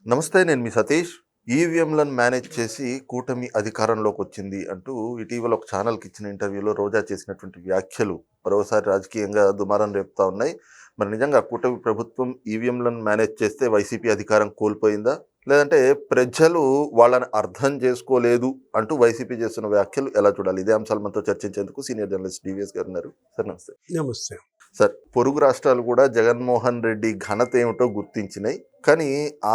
నమస్తే, నేను మీ సతీష్. ఈవీఎంలను మేనేజ్ చేసి కూటమి అధికారంలోకి వచ్చింది అంటూ ఇటీవల ఒక ఛానల్కి ఇచ్చిన ఇంటర్వ్యూలో రోజా చేసినటువంటి వ్యాఖ్యలు మరోసారి రాజకీయంగా దుమారం రేపుతా ఉన్నాయి. మరి నిజంగా కూటమి ప్రభుత్వం ఈవీఎంలను మేనేజ్ చేస్తే వైసీపీ అధికారం కోల్పోయిందా, లేదంటే ప్రజలు వాళ్ళని అర్థం చేసుకోలేదు అంటూ వైసీపీ చేస్తున్న వ్యాఖ్యలు ఎలా చూడాలి? ఇదే అంశాలు మనతో చర్చించేందుకు సీనియర్ జర్నలిస్ట్ డివిఎస్ గారు ఉన్నారు. సార్ నమస్తే. నమస్తే సార్, పొరుగు రాష్ట్రాలు కూడా జగన్మోహన్ రెడ్డి ఘనత ఏమిటో గుర్తించినాయి. కానీ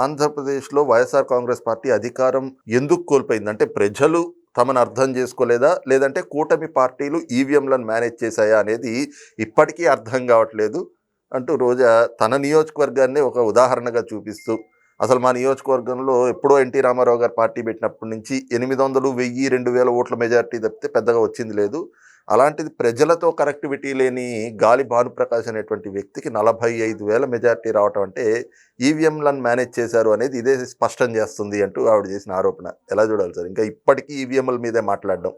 ఆంధ్రప్రదేశ్లో వైఎస్ఆర్ కాంగ్రెస్ పార్టీ అధికారం ఎందుకు కోల్పోయింది? అంటే ప్రజలు తమను అర్థం చేసుకోలేదా, లేదంటే కూటమి పార్టీలు ఈవీఎంలను మేనేజ్ చేశాయా అనేది ఇప్పటికీ అర్థం కావట్లేదు అంటూ రోజా తన నియోజకవర్గాన్ని ఒక ఉదాహరణగా చూపిస్తూ, అసలు మా నియోజకవర్గంలో ఎప్పుడో ఎన్టీ రామారావు గారు పార్టీ పెట్టినప్పటి నుంచి 800, 1000, 2000 ఓట్ల మెజార్టీ తప్పితే పెద్దగా వచ్చింది లేదు. అలాంటిది ప్రజలతో కనెక్టివిటీ లేని గాలి భానుప్రకాష్ అనేటువంటి వ్యక్తికి 45,000 మెజార్టీ రావటం అంటే ఈవీఎంలను మేనేజ్ చేశారు అనేది ఇదే స్పష్టం చేస్తుంది అంటూ ఆవిడ చేసిన ఆరోపణ ఎలా చూడాలి సార్? ఇంకా ఇప్పటికీ ఈవీఎంల మీదే మాట్లాడడం.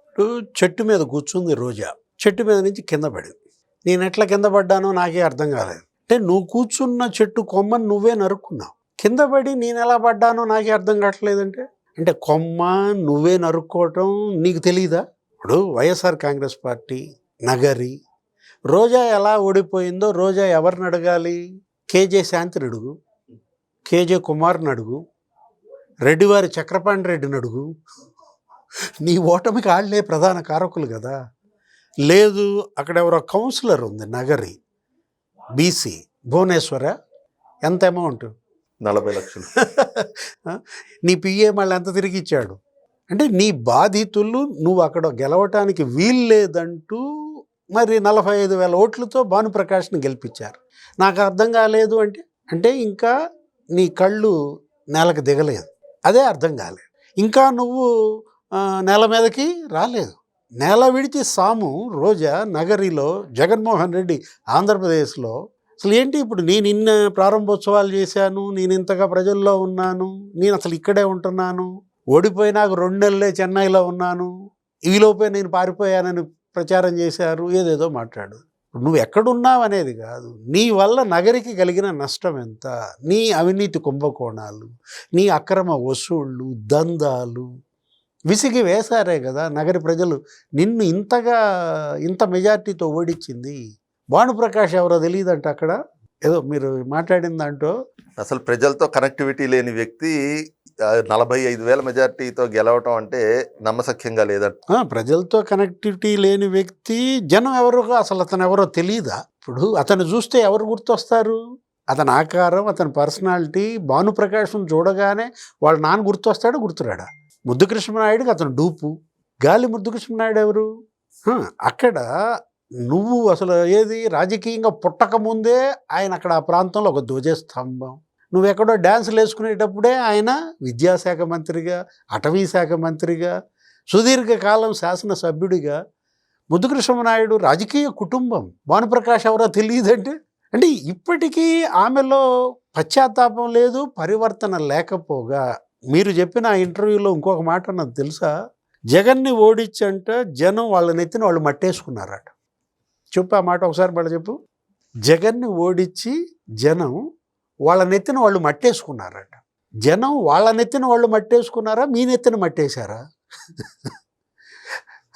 ఇప్పుడు చెట్టు మీద కూర్చుంది రోజా, చెట్టు మీద నుంచి కింద పడింది. నేను ఎట్లా కింద పడ్డానో నాకే అర్థం కాలేదు. అంటే నువ్వు కూర్చున్న చెట్టు కొమ్మని నువ్వే నరుక్కున్నావు. కింద పడి నేను ఎలా పడ్డానో నాకే అర్థం కావట్లేదంటే, అంటే కొమ్మ నువ్వే నరుక్కోవటం నీకు తెలీదా? ఇప్పుడు వైఎస్ఆర్ కాంగ్రెస్ పార్టీ నగరి రోజా ఎలా ఓడిపోయిందో రోజా ఎవరిని అడగాలి? కేజే శాంతిని అడుగు, కేజే కుమార్ని అడుగు, రెడ్డివారి చక్రపాణి రెడ్డిని అడుగు. నీ ఓటమికి ఆళ్లే ప్రధాన కారకులు కదా. లేదు, అక్కడ ఎవరో కౌన్సిలర్ ఉంది నగరి బీసీ భువనేశ్వర, ఎంత అమౌంట్? 40 లక్షలు. నీ పిఏ మళ్ళీ ఎంత తిరిగి ఇచ్చాడు? అంటే నీ బాధితులు నువ్వు అక్కడ గెలవటానికి వీల్లేదంటూ మరి 45,000 ఓట్లతో భానుప్రకాష్ని గెలిపించారు. నాకు అర్థం కాలేదు అంటే అంటే ఇంకా నీ కళ్ళు నేలకు దిగలేదు, అదే అర్థం కాలేదు. ఇంకా నువ్వు నేల మీదకి రాలేదు. నేల విడిచి సాము రోజా నగరిలో జగన్మోహన్ రెడ్డి ఆంధ్రప్రదేశ్లో అసలు ఏంటి? ఇప్పుడు నేను ఇన్న ప్రారంభోత్సవాలు చేశాను, నేను ఇంతగా ప్రజల్లో ఉన్నాను, నేను అసలు ఇక్కడే ఉంటున్నాను, ఓడిపోయినాక 2 నెలలే చెన్నైలో ఉన్నాను, ఈలోపే నేను పారిపోయానని ప్రచారం చేశారు, ఏదేదో మాట్లాడు. నువ్వు ఎక్కడున్నావు అనేది కాదు, నీ వల్ల నగరికి కలిగిన నష్టం ఎంత, నీ అవినీతి కుంభకోణాలు, నీ అక్రమ వసూళ్ళు, దందాలు విసిగి వేశారే కదా నగరి ప్రజలు నిన్ను ఇంత మెజార్టీతో ఓడించింది. భానుప్రకాష్ ఎవరో తెలియదంట. అక్కడ ఏదో మీరు మాట్లాడిన దాంట్లో అసలు ప్రజలతో కనెక్టివిటీ లేని వ్యక్తి 45,000 మెజార్టీతో గెలవటం అంటే నమ్మశక్యంగా లేదంట. ప్రజలతో కనెక్టివిటీ లేని వ్యక్తి జనం ఎవరో అసలు అతను ఎవరో తెలియదా? ఇప్పుడు అతను చూస్తే ఎవరు గుర్తొస్తారు? అతని ఆకారం, అతని పర్సనాలిటీ, భానుప్రకాష్ను చూడగానే వాళ్ళ నాన్న గుర్తొస్తాడు, గుర్తురాడా? ముద్దుకృష్ణనాయుడికి అతను డూపు. గాలి ముద్దుకృష్ణనాయుడు ఎవరు? అక్కడ నువ్వు అసలు ఏది రాజకీయంగా పుట్టకముందే ఆయన అక్కడ ఆ ప్రాంతంలో ఒక ధ్వజస్తంభం. నువ్వెక్కడో డ్యాన్సులు వేసుకునేటప్పుడే ఆయన విద్యాశాఖ మంత్రిగా, అటవీ శాఖ మంత్రిగా, సుదీర్ఘకాలం శాసనసభ్యుడిగా. ముద్దుకృష్ణనాయుడు రాజకీయ కుటుంబం. భానుప్రకాష్ ఎవరో తెలియదంటే అంటే ఇప్పటికీ ఆమెలో పశ్చాత్తాపం లేదు, పరివర్తన లేకపోగా. మీరు చెప్పిన ఆ ఇంటర్వ్యూలో ఇంకొక మాట నాకు తెలుసా? జగన్ని ఓడించంట జనం వాళ్ళ నెత్తిన వాళ్ళు మట్టేసుకున్నారట. చెప్పు ఆ మాట ఒకసారి మళ్ళీ చెప్పు. జగన్ని ఓడించి జనం వాళ్ళ నెత్తిన వాళ్ళు మట్టేసుకున్నారట. జనం వాళ్ళ నెత్తిన వాళ్ళు మట్టేసుకున్నారా, మీ నెత్తిన మట్టేశారా?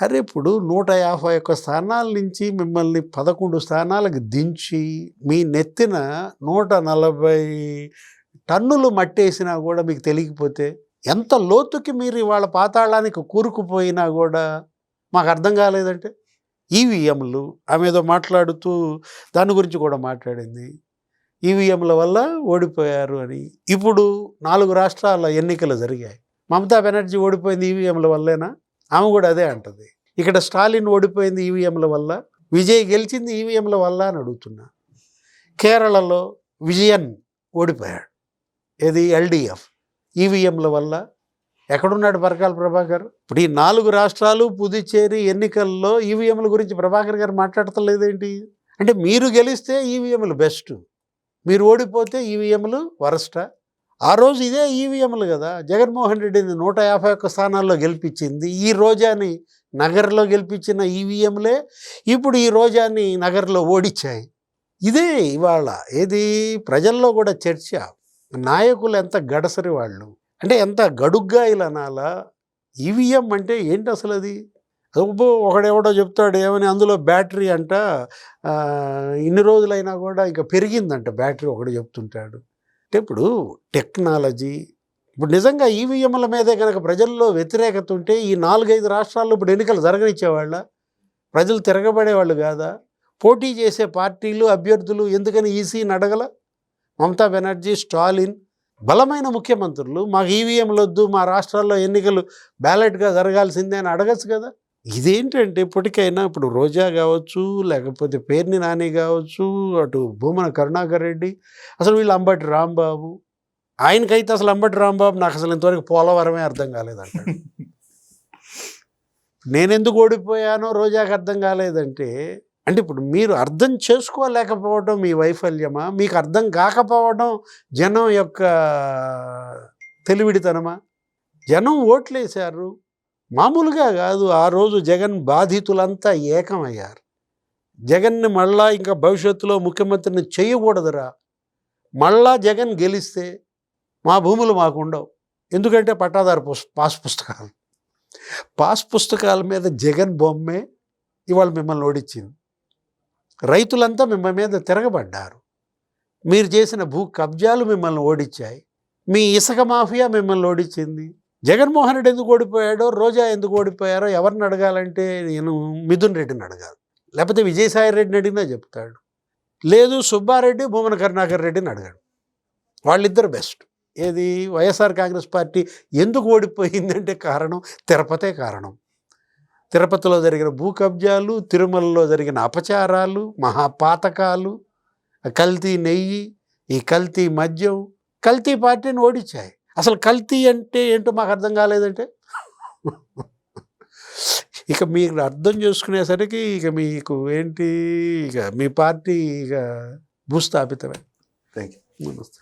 అరే ఇప్పుడు 151 స్థానాల నుంచి మిమ్మల్ని 11 స్థానాలకు దించి మీ నెత్తిన 140 టన్నులు మట్టేసినా కూడా మీకు తెలియకపోతే, ఎంత లోతుకి మీరు ఇవాళ పాతాళానికి కూరుకుపోయినా కూడా మాకు అర్థం కాలేదంటే. ఈవీఎంలు ఆమె ఏదో మాట్లాడుతూ దాని గురించి కూడా మాట్లాడింది, ఈవీఎంల వల్ల ఓడిపోయారు అని. ఇప్పుడు 4 రాష్ట్రాల ఎన్నికలు జరిగాయి. మమతా బెనర్జీ ఓడిపోయింది ఈవీఎంల వల్లేనా? ఆమె కూడా అదే అంటది. ఇక్కడ స్టాలిన్ ఓడిపోయింది ఈవీఎంల వల్ల, విజయ్ గెలిచింది ఈవీఎంల వల్ల అని అడుగుతున్నా. కేరళలో విజయన్ ఓడిపోయాడు, ఏది ఎల్డీఎఫ్, ఈవీఎంల వల్ల. ఎక్కడున్నాడు పరకాల ప్రభాకర్? ఇప్పుడు ఈ 4 రాష్ట్రాలు పుదుచ్చేరి ఎన్నికల్లో ఈవీఎంల గురించి ప్రభాకర్ గారు మాట్లాడతలేదేంటి? అంటే మీరు గెలిస్తే ఈవీఎంలు బెస్ట్, మీరు ఓడిపోతే ఈవీఎంలు వరస్టా? ఆ రోజు ఇదే ఈవీఎంలు కదా జగన్మోహన్ రెడ్డిని 151 స్థానాల్లో గెలిపించింది. ఈ రోజాని నగర్లో గెలిపించిన ఈవీఎంలే ఇప్పుడు ఈ రోజాని నగర్లో ఓడించాయి. ఇదే ఇవాళ ఏది ప్రజల్లో కూడా చర్చ. నాయకులు ఎంత గడసరి వాళ్ళు, అంటే ఎంత గడుగ్గాయిలు అనాలా. ఈవీఎం అంటే ఏంటి అసలు అది? ఒకడెవడో చెప్తాడు ఏమని, అందులో బ్యాటరీ అంట ఇన్ని రోజులైనా కూడా ఇంకా పెరిగిందంట బ్యాటరీ, ఒకడు చెప్తుంటాడు. అంటే ఇప్పుడు టెక్నాలజీ, ఇప్పుడు నిజంగా ఈవీఎంల మీదే కనుక ప్రజల్లో వ్యతిరేకత ఉంటే ఈ 4-5 రాష్ట్రాల్లో ఇప్పుడు ఎన్నికలు జరగనిచ్చేవాళ్ళ? ప్రజలు తిరగబడేవాళ్ళు కాదా? పోటీ చేసే పార్టీలు అభ్యర్థులు ఎందుకని ఈసీని అడగల? మమతా బెనర్జీ, స్టాలిన్ బలమైన ముఖ్యమంత్రులు, మాకు ఈవీఎంలు వద్దు, మా రాష్ట్రాల్లో ఎన్నికలు బ్యాలెట్గా జరగాల్సిందే అని అడగచ్చు కదా. ఇదేంటంటే ఇప్పటికైనా ఇప్పుడు రోజా కావచ్చు, లేకపోతే పేర్ని నాని కావచ్చు, అటు భూమన కరుణాకర్ రెడ్డి, అసలు వీళ్ళు అంబటి రాంబాబు, ఆయనకైతే అసలు అంబటి రాంబాబు నాకు అసలు ఇంతవరకు పోలవరమే అర్థం కాలేదంటాడు. నేనెందుకు ఓడిపోయానో రోజాకి అర్థం కాలేదంటే, అంటే ఇప్పుడు మీరు అర్థం చేసుకోలేకపోవడం మీ వైఫల్యమా, మీకు అర్థం కాకపోవడం జనం యొక్క తెలివిడితనమా? జనం ఓట్లేశారు, మామూలుగా కాదు. ఆ రోజు జగన్ బాధితులంతా ఏకమయ్యారు. జగన్ని మళ్ళా ఇంకా భవిష్యత్తులో ముఖ్యమంత్రిని చేయకూడదురా, మళ్ళా జగన్ గెలిస్తే మా భూములు మాకు ఉండవు. ఎందుకంటే పట్టాదారు పాస్ పుస్తకాల మీద జగన్ బొమ్మే ఇవాళ మిమ్మల్ని ఓడించింది. రైతులంతా మిమ్మల్ని మీద తిరగబడ్డారు. మీరు చేసిన భూ కబ్జాలు మిమ్మల్ని ఓడించాయి. మీ ఇసుక మాఫియా మిమ్మల్ని ఓడించింది. జగన్మోహన్ రెడ్డి ఎందుకు ఓడిపోయాడో, రోజా ఎందుకు ఓడిపోయారో ఎవరిని అడగాలంటే నేను మిథున్ రెడ్డిని అడగాలి, లేకపోతే విజయసాయి రెడ్డిని అడిగినా చెప్తాడు, లేదు సుబ్బారెడ్డి, భూమన కరుణాకర్ రెడ్డిని అడగాడు. వాళ్ళిద్దరు బెస్ట్. ఏది వైఎస్ఆర్ కాంగ్రెస్ పార్టీ ఎందుకు ఓడిపోయిందంటే కారణం తిరుపతే కారణం. తిరుపతిలో జరిగిన భూ కబ్జాలు, తిరుమలలో జరిగిన అపచారాలు, మహాపాతకాలు, కల్తీ నెయ్యి, ఈ కల్తీ మద్యం, కల్తీ పార్టీని ఓడించాయి. అసలు కల్తీ అంటే ఏంటో మాకు అర్థం కాలేదంటే ఇక మీరు అర్థం చేసుకునేసరికి ఇక మీకు ఏంటి, ఇక మీ పార్టీ ఇక భూస్థాపితమే. Thank you. నమస్తే.